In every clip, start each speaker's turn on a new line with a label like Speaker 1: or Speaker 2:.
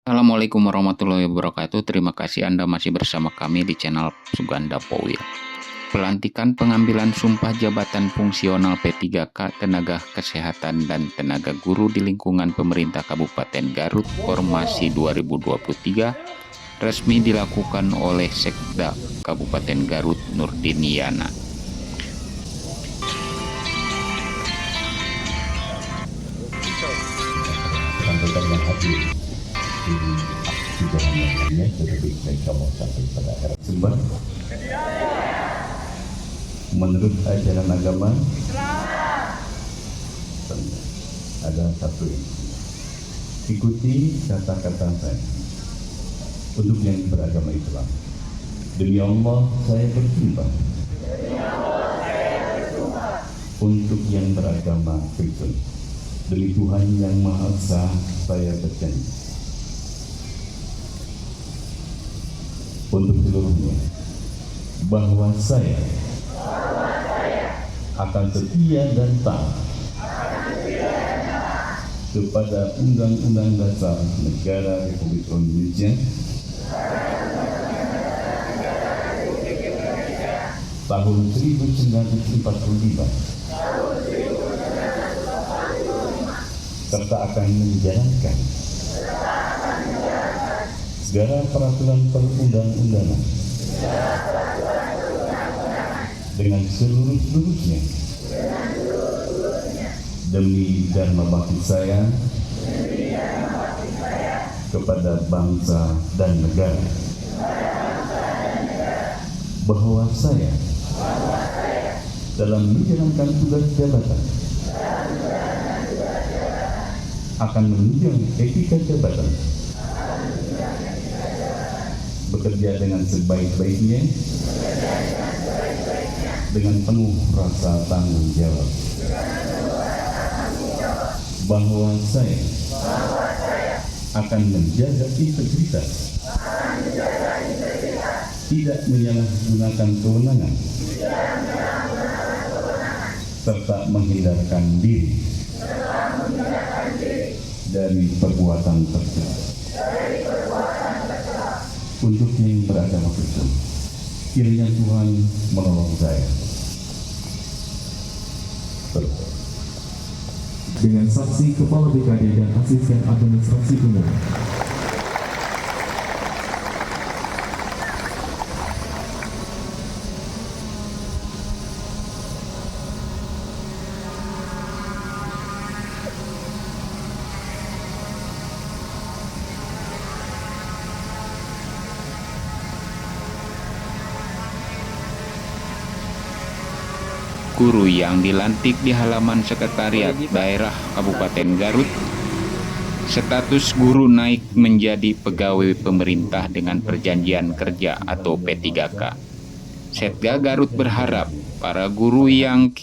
Speaker 1: Assalamualaikum warahmatullahi wabarakatuh. Terima kasih Anda masih bersama kami di channel Suganda Powil. Pelantikan pengambilan sumpah jabatan fungsional P3K, tenaga kesehatan dan tenaga guru di lingkungan pemerintah Kabupaten Garut Formasi 2023 resmi dilakukan oleh Sekda Kabupaten Garut Nurdiniana.
Speaker 2: Sampaikan yang hadir di sidang sudah dibacakan sampai pada akhir sembah. Menurut ajaran agama ada satu ini. Ikuti kata-kata saya untuk yang beragama Islam. Demi Allah saya bersumpah. Untuk yang beragama Kristen. Demi Tuhan yang Maha Esa saya berjanji untuk seluruhnya bahwa saya akan setia dan taat kepada Undang-Undang Dasar Negara Republik Indonesia tahun 1945 serta akan menjalankan segala peraturan perundang-undangan dengan seluruh-seluruhnya demi dharma bakti saya kepada bangsa dan negara, bahwa saya dalam menjalankan tugas jabatan akan menunjang etika jabatan, bekerja dengan sebaik-baiknya dengan penuh rasa tanggung jawab, bahwa saya akan menjaga integritas, tidak menyalahgunakan kewenangan, serta menghindarkan diri dari perbuatan tercela. Untuk yang beragama Kristen, kiranya Tuhan menolong saya.
Speaker 3: Dengan saksi Kepala BKD dan Asisten Administrasi Umum.
Speaker 1: Guru yang dilantik di halaman Sekretariat Daerah Kabupaten Garut, status guru naik menjadi pegawai pemerintah dengan perjanjian kerja atau P3K. Sekda Garut berharap para guru yang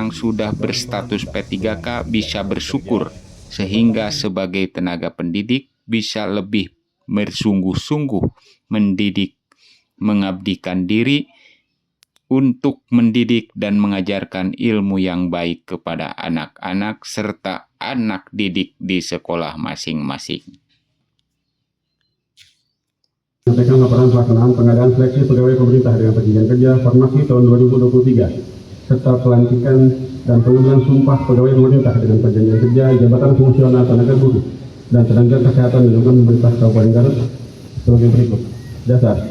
Speaker 1: sudah berstatus P3K bisa bersyukur sehingga sebagai tenaga pendidik bisa lebih bersungguh-sungguh mendidik, mengabdikan diri untuk mendidik dan mengajarkan ilmu yang baik kepada anak-anak serta anak didik di sekolah masing-masing.
Speaker 4: Menyampaikan laporan pelaksanaan pengadaan seleksi pegawai pemerintah dengan perjanjian kerja Formasi tahun 2023 serta pelantikan dan pengambilan sumpah pegawai pemerintah dengan perjanjian kerja jabatan fungsional tenaga guru dan tenaga kesehatan di lingkungan pemerintah Kabupaten Garut sebagai berikut. Dasar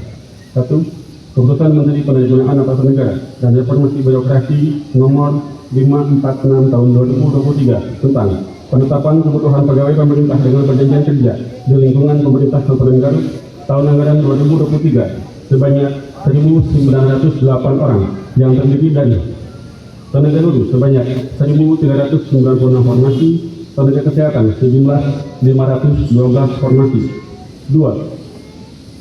Speaker 4: 1. Keputusan Menteri Penerbangan Aparatur Negara dan Reformasi Birokrasi Nomor 546 Tahun 2023 tentang penetapan kebutuhan pegawai pemerintah dengan perjanjian kerja di lingkungan pemerintah Kabupaten Garut tahun anggaran 2023 sebanyak 1.908 orang yang terdiri dari tenaga guru sebanyak 1.396 formasi, tenaga kesehatan sejumlah 512 formasi. 2.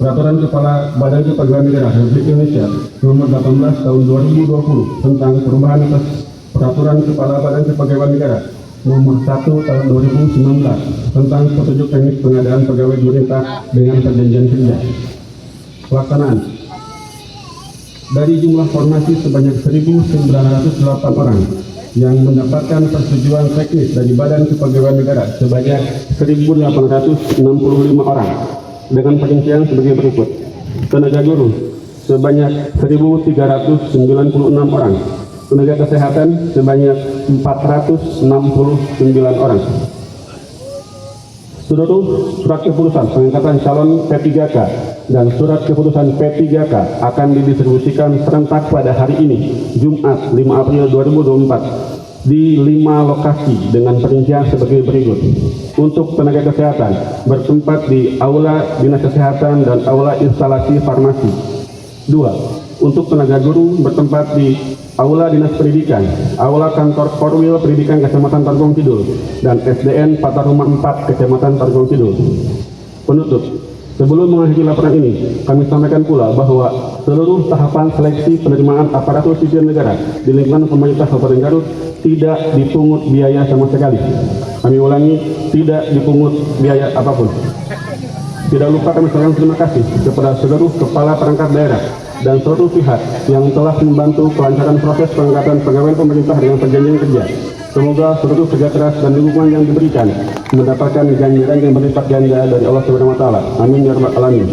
Speaker 4: Peraturan Kepala Badan Kepegawaian Negara Republik Indonesia Nomor 18 Tahun 2020 tentang perubahan atas Peraturan Kepala Badan Kepegawaian Negara Nomor 1 Tahun 2019 tentang petunjuk teknis pengadaan pegawai pemerintah dengan perjanjian kerja. Pelaksanaan dari jumlah formasi sebanyak 1.908 orang, yang mendapatkan persetujuan teknis dari Badan Kepegawaian Negara sebanyak 1.865 orang dengan perincian sebagai berikut. Tenaga guru sebanyak 1.396 orang, tenaga kesehatan sebanyak 469 orang. Seluruh surat keputusan pengangkatan calon P3K dan surat keputusan P3K akan didistribusikan serentak pada hari ini, Jumat 5 April 2024, di 5 lokasi dengan perincian sebagai berikut. Untuk tenaga kesehatan, bertempat di Aula Dinas Kesehatan dan Aula Instalasi Farmasi. 2. Untuk tenaga guru, bertempat di Aula Dinas Pendidikan, Aula Kantor Korwil Pendidikan Kecamatan Targong Kidul, dan SDN Pataruma 4 Kecamatan Targong Kidul. Penutup, sebelum mengakhiri laporan ini, kami sampaikan pula bahwa seluruh tahapan seleksi penerimaan aparatur sipil negara di lingkungan pemerintah Kabupaten Garut tidak dipungut biaya sama sekali. Kami ulangi, tidak dipungut biaya apapun. Tidak lupa kami sampaikan terima kasih kepada seluruh kepala perangkat daerah dan seluruh pihak yang telah membantu kelancaran proses pengangkatan pegawai pemerintah dengan perjanjian kerja. Semoga seluruh kerja keras dan dukungan yang diberikan mendapatkan ganjaran yang berlipat ganda dari Allah Subhanahu wa taala. Amin ya rabbal alamin.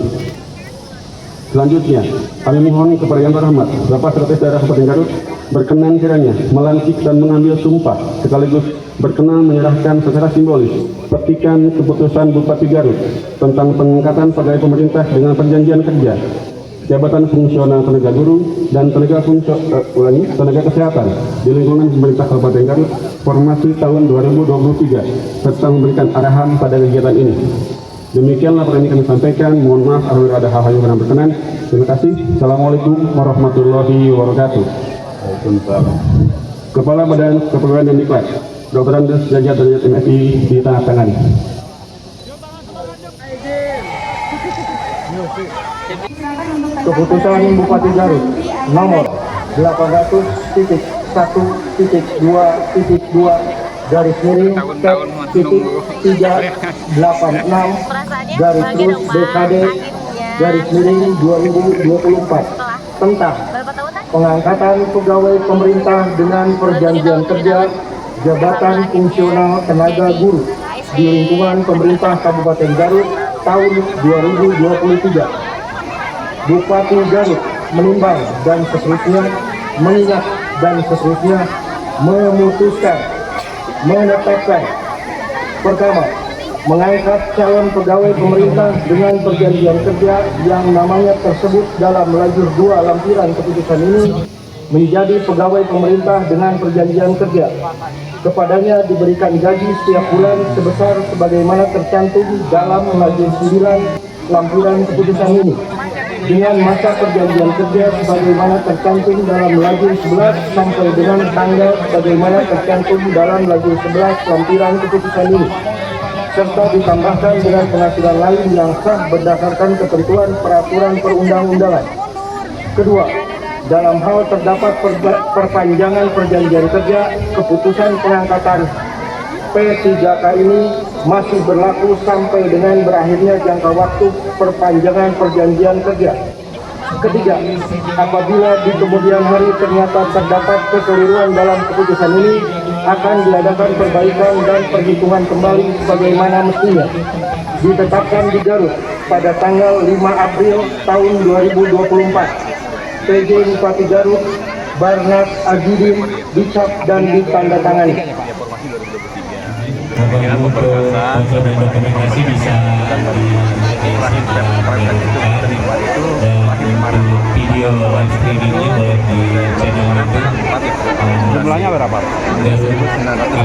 Speaker 4: Selanjutnya, kami mohon kepada Yang Terhormat Bapak Sekretaris Daerah Kabupaten Garut berkenan kiranya melantik dan mengambil sumpah sekaligus berkenan menyerahkan secara simbolis petikan keputusan Bupati Garut tentang pengangkatan pegawai pemerintah dengan perjanjian kerja, jabatan fungsional tenaga guru dan tenaga kesehatan di lingkungan pemerintah Kabupaten Garut formasi tahun 2023 serta memberikan arahan pada kegiatan ini. Demikian laporan ini kami sampaikan. Mohon maaf apabila ada hal-hal yang kurang berkenan. Terima kasih. Assalamualaikum warahmatullahi wabarakatuh. Kepala Badan Kepegawaian dan Diklat, Dr. Andes Jajat Derajat MSI ditandatangani.
Speaker 5: Keputusan Bupati Garut nomor 800.1.2.2 garis miring .386 garis terus BKD garis miring 2024 tentang pengangkatan pegawai pemerintah dengan perjanjian kerja jabatan fungsional tenaga guru di lingkungan pemerintah Kabupaten Garut tahun 2023. Bupati Garut menimbang dan seterusnya, mengingat dan seterusnya, memutuskan, menetapkan. Pertama, mengangkat calon pegawai pemerintah dengan perjanjian kerja yang namanya tersebut dalam lajur 2 lampiran keputusan ini menjadi pegawai pemerintah dengan perjanjian kerja. Kepadanya diberikan gaji setiap bulan sebesar sebagaimana tercantum dalam lajur 9 lampiran keputusan ini, dengan masa perjanjian kerja sebagaimana tercantum dalam lajur 11 sampai dengan tanggal sebagaimana tercantum dalam lajur 11 lampiran keputusan ini, serta ditambahkan dengan penghasilan lain yang sah berdasarkan ketentuan peraturan perundang-undangan. Kedua, dalam hal terdapat perpanjangan perjanjian kerja, keputusan pengangkatan P3K ini masih berlaku sampai dengan berakhirnya jangka waktu perpanjangan perjanjian kerja. Ketiga, apabila di kemudian hari ternyata terdapat kekeliruan dalam keputusan ini, akan diadakan perbaikan dan perhitungan kembali sebagaimana mestinya. Ditetapkan di Garut pada tanggal 5 April tahun 2024. PJ Bupati Garut Barnas Agidin dicap dan ditandatangani.
Speaker 3: Untuk foto dan dokumentasi bisa video live streamingnya boleh di channel YouTube.
Speaker 6: Jumlahnya berapa?
Speaker 3: Aktivitas atau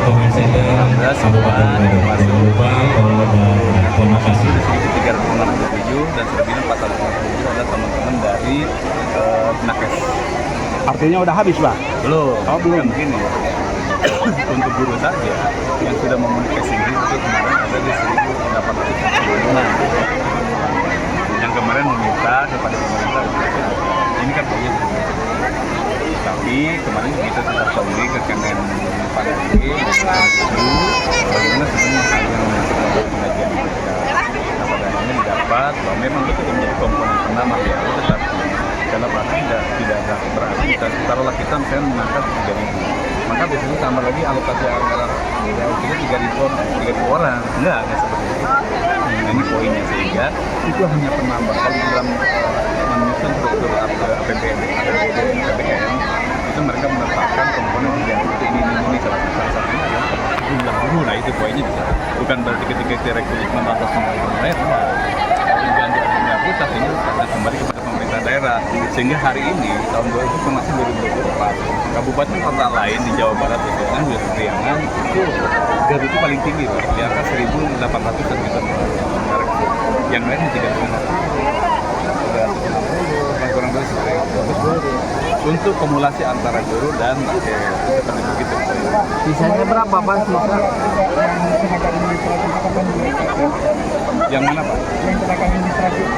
Speaker 3: comment center Kabupaten Garut. Jangan lupa follow dan terima kasih.
Speaker 6: 367 dan selebihnya 467 adalah teman-teman dari Nakes. Artinya udah habis, Pak? Belum. Oh, belum. Begini. Untuk guru saja yang sudah memenuhi sendiri itu kemarin ada di 1.896 yang kemarin meminta kepada pemerintah ini kan banyak, tapi kemarin kita tetap sauli ke Kemen Pandai bagaimana sebenarnya hal yang menjadi pengajian mereka. Nah, pada akhirnya didapat bahwa memang itu menjadi komponen penambah ya, tetapi dalam rangka tidak berarti kita taruhlah kita misalnya mengangkat 3.000, maka biasanya tambah lagi alokasi anggaran ya kita 3.000 orang, enggak seperti itu. Ini poinnya, sehingga itu hanya penambah. Kalau dalam menyusun struktur APBN itu mereka menetapkan komponen yang itu ini salah satunya adalah jumlah guru. Nah itu poinnya bisa, bukan berarti ketika rekrutmen atas semua daerah belanja pusat ini akan kembali kepada pemerintah daerah, sehingga hari ini tahun 2024 kabupaten kota lain di Jawa Barat khususnya wilayah Priangan itu gaji itu paling tinggi Pak, di angka 1.800 sekitar. Yang lain 360 kurang lebih untuk kumulasi antara guru dan seperti begitu.
Speaker 5: Sisanya berapa Pak? Sisa?
Speaker 6: Yang mana Pak?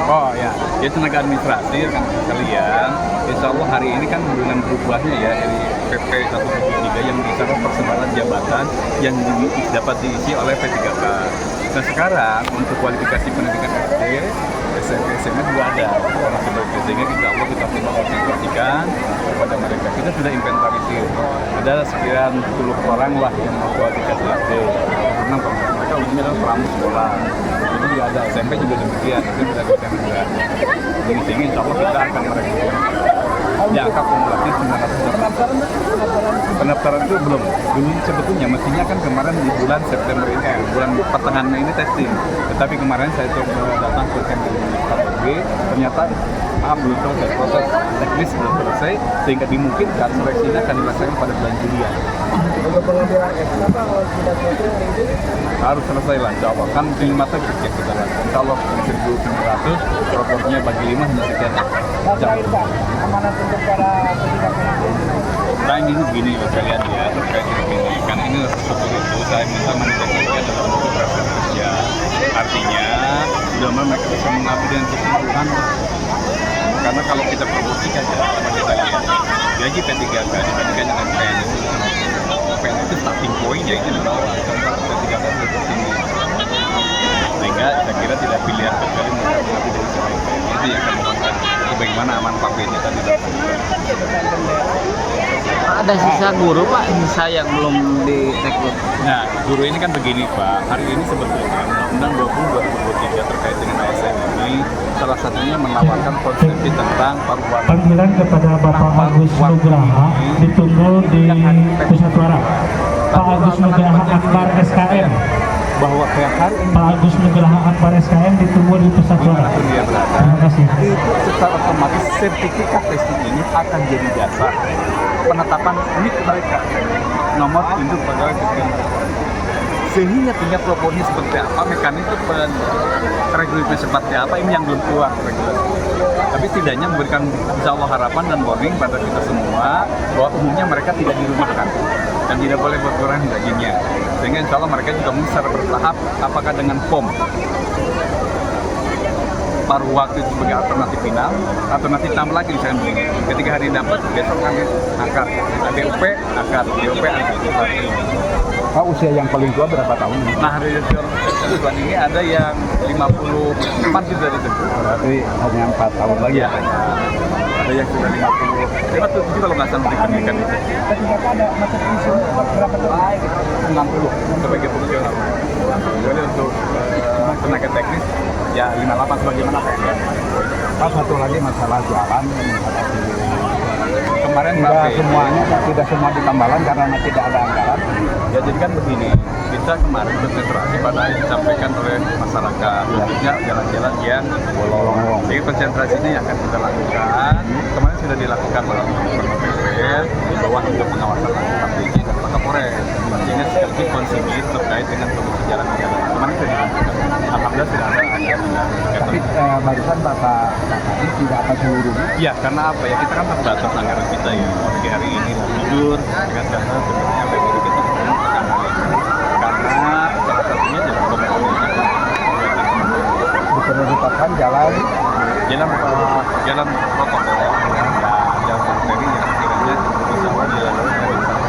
Speaker 6: Oh ya, ya tenaga administrasi kan sekalian. Insya Allah hari ini kan dengan berubahnya ya dari PP 113 yang bisa persebaran jabatan yang dapat diisi oleh P3K. Nah sekarang untuk kualifikasi pendidikan SD, SMP, SMA juga ada. Sehingga insya Allah kita coba konsentrasikan kepada mereka. Kita sudah inventarisir. Ada sekian 10 orang lah yang mau kualifikasi SD. Karena mereka ujungnya adalah pramu sekolah. Jadi juga ada SMP juga demikian. Itu kita bisa juga. Jadi sehingga insya Allah kita akan merekrut. Di angka kumulatif 900. Pendaftaran itu belum. Dulu sebetulnya mestinya kan kemarin di bulan September ini, bulan pertengahan ini testing. Tetapi kemarin saya datang ke KPB, ternyata belum selesai, proses teknis belum selesai, sehingga dimungkinkan seleksinya akan dilaksanakan pada bulan Juli.
Speaker 5: Untuk pengambilan ekstra Pak, kalau sudah selesai
Speaker 6: harus selesai lah, insya Allah. Kan 5 tes kita lakukan. Insya Allah 1.900, proporsinya bagi 5 hanya sekian jam.
Speaker 5: amanat untuk para
Speaker 6: Nah ini begini loh kalian ya, terkait ini. Kan ini struktur itu saya minta mendeteksikan dalam bentuk referensi kerja. Artinya, sudah mereka bisa mengabdi dengan keseluruhan. Karena kalau kita promosikan ya, sama kita lihat gaji P3K dibandingkan dengan PN itu starting point-nya itu di bawah P3K itu tinggi. Sehingga saya kira tidak pilihan kecuali mereka mengabdi dari sebaik itu yang akan mengangkat. Itu bagaimana aman Pak ini tadi.
Speaker 5: ada sisa guru Pak, sisa yang belum direkrut.
Speaker 6: Nah, guru ini kan begini Pak, hari ini sebetulnya Undang-Undang 20 2023 terkait dengan ASN ini salah satunya menawarkan konsepsi tentang paruh-paruh.
Speaker 7: Panggilan kepada Bapak Agus Nugraha ditunggu di Pusat Suara. Pak Agus Nugraha Akbar SKM.
Speaker 6: Bahwa kayak hari ini
Speaker 7: Pak Agus Nugraha Akbar SKM ditunggu di Pusat Suara.
Speaker 6: dimanapun dia berada,
Speaker 7: Terima kasih.
Speaker 6: itu secara otomatis sertifikat testing ini akan jadi dasar penetapan NIK mereka, nomor induk pegawai kementerian mereka. Sehingga tingkat propornya seperti apa, mekanisme rekrutmen seperti apa, ini yang belum keluar regulasi. Tapi setidaknya memberikan insya Allah harapan dan warning pada kita semua bahwa umumnya mereka tidak dirumahkan dan tidak boleh berkurang gajinya. Sehingga insya Allah mereka juga mungkin secara bertahap, apakah dengan POM paruh waktu itu sebagai alternatif final, atau nanti tambah lagi misalnya begini, ketika hari dapat, besok kami angkat, DUP angkat, DUP angkat.
Speaker 2: Pak, usia yang paling tua berapa tahun?
Speaker 6: Nah, hari ketentuan ini ada yang 54 sudah ditentu.
Speaker 2: Berarti hanya 4 tahun lagi.
Speaker 6: Iya. Ada yang sudah 50. 57 kalau nggak salah di pendidikan itu.
Speaker 5: Ketika ada masa pensiun berapa tahun?
Speaker 6: 60 sebagai fungsional. Kecuali untuk tenaga teknis ya 58 sebagaimana PNS.
Speaker 2: Pak, satu lagi masalah jalan.
Speaker 6: Kemarin
Speaker 2: Tidak semua di Tambalan karena tidak ada anggaran.
Speaker 6: ya jadi kan begini, kita kemarin konsentrasi pada yang disampaikan oleh masyarakat, khususnya jalan-jalan yang bolong. Jadi konsentrasinya yang akan kita lakukan, kemarin sudah dilakukan oleh PPR di bawah untuk pengawasan KPJ dan Pak Kapolres. Sehingga sekaligus konsumsi terkait dengan kondisi jalan-jalan. Kemarin sudah dilakukan. Alhamdulillah sudah ada.
Speaker 2: Tapi barusan Bapak ini tidak akan seluruhnya.
Speaker 6: Ya, karena apa ya, kita kan terbatas anggaran kita ya. Di hari ini jujur dengan karena sebenarnya APBD kita perlu tekan hal ini. Karena salah satunya juga komunikasi
Speaker 2: Diprioritaskan jalan
Speaker 6: jalan protokol ya, jalan arteri yang kiranya bisa dilalui dari sana.